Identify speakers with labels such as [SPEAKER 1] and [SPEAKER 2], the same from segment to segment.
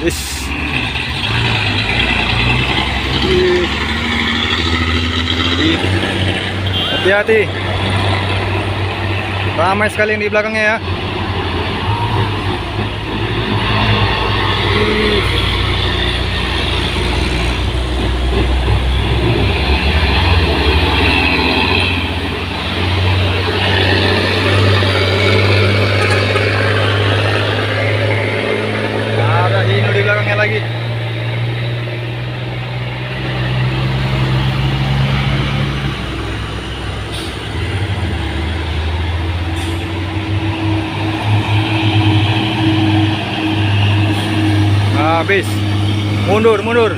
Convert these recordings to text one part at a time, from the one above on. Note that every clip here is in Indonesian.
[SPEAKER 1] Wis. Ih. Ih. Hati-hati. Ramai sekali yang di belakangnya ya. Ada Hino di belakangnya lagi. Habis. Mundur, mundur.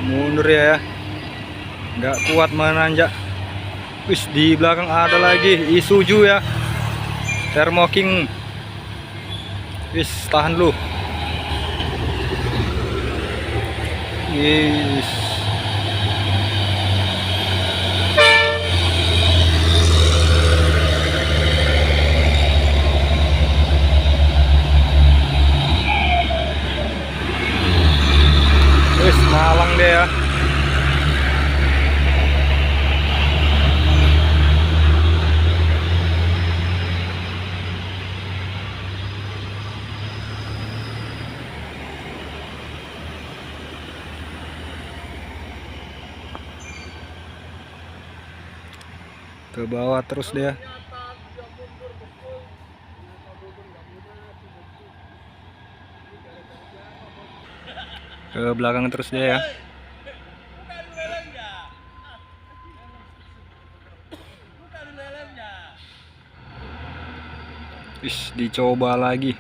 [SPEAKER 1] Mundur ya. Nggak kuat menanjak. Wis, di belakang ada lagi Isuzu ya. Thermo King. Wis, tahan dulu. Wis. Wis, malang deh ya. Ke bawah terus dia. Ke belakang terus dia ya. Wis, dicoba lagi.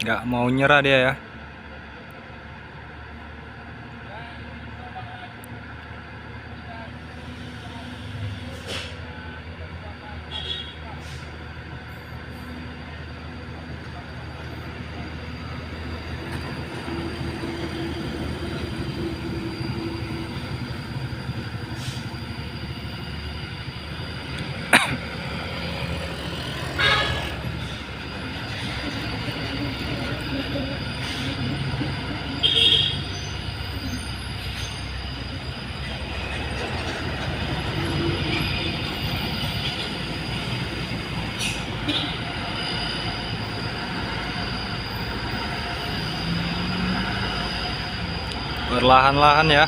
[SPEAKER 1] Nggak mau nyerah dia ya. Perlahan-lahan ya.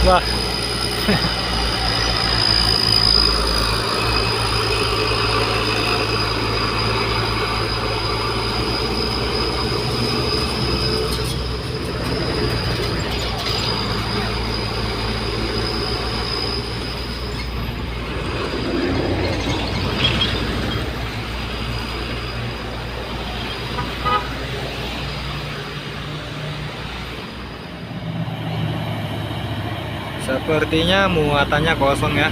[SPEAKER 1] Wah. Sepertinya muatannya kosong ya.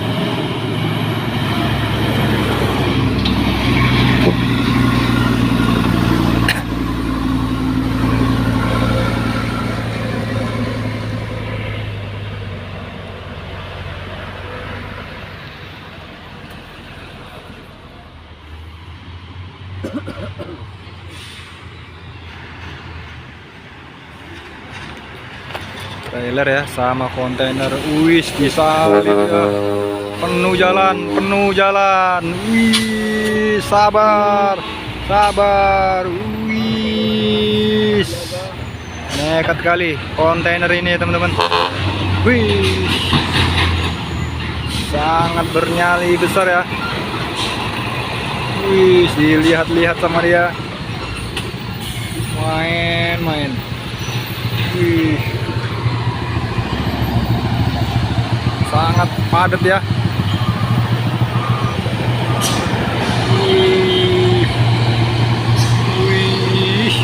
[SPEAKER 1] Trailer ya sama kontainer. Wis, disalip ya. Penuh jalan, penuh jalan. Wis, sabar, sabar. Wis, nekat kali kontainer ini teman-teman. Wis, sangat bernyali besar ya. Wis, dilihat-lihat sama dia. Main-main. Wih, sangat padat ya. Wih. Wih.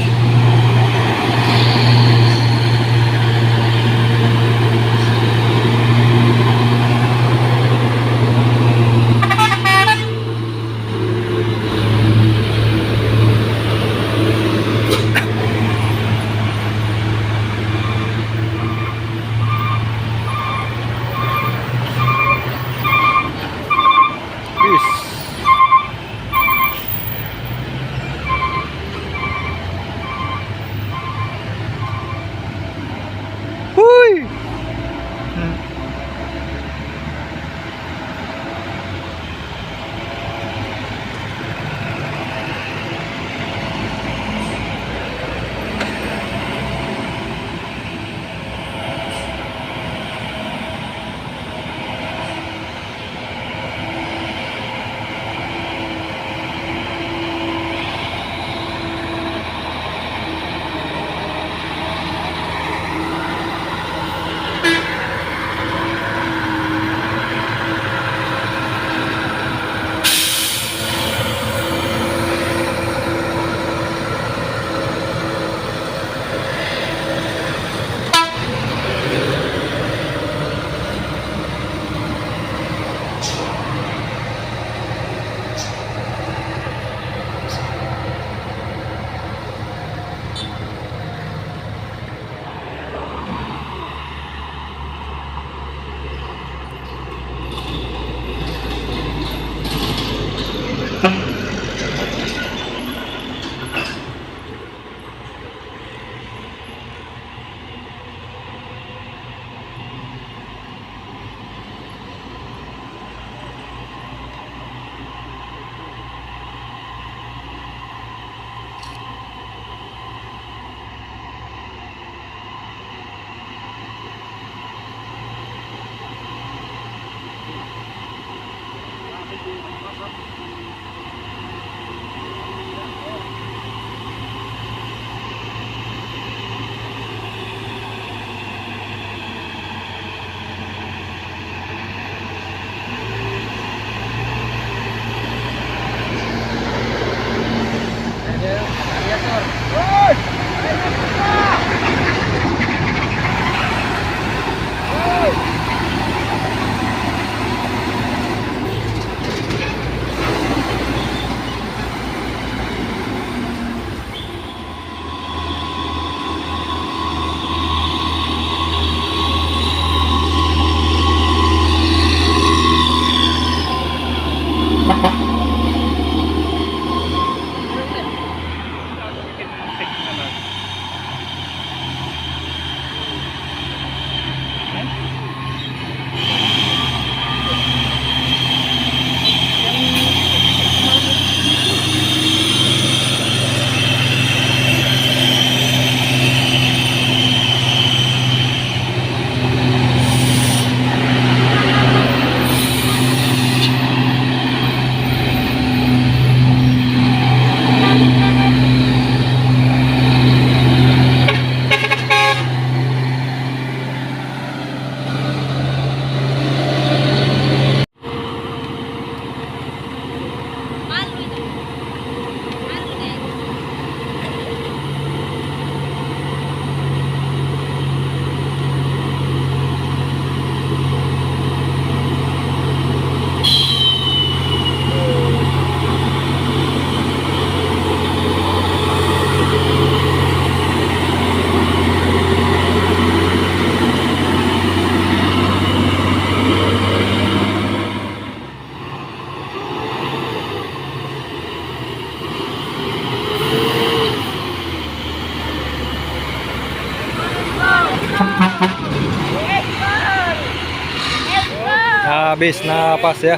[SPEAKER 1] Habis napas ya.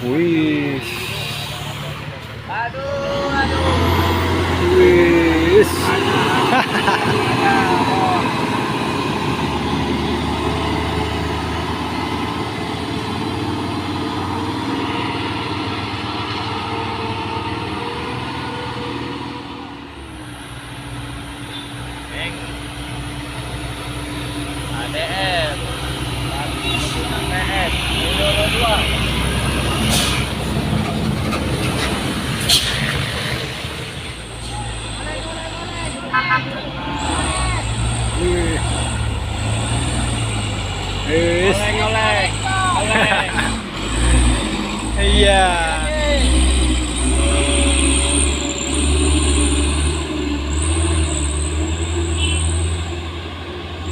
[SPEAKER 1] Wih.
[SPEAKER 2] Aduh.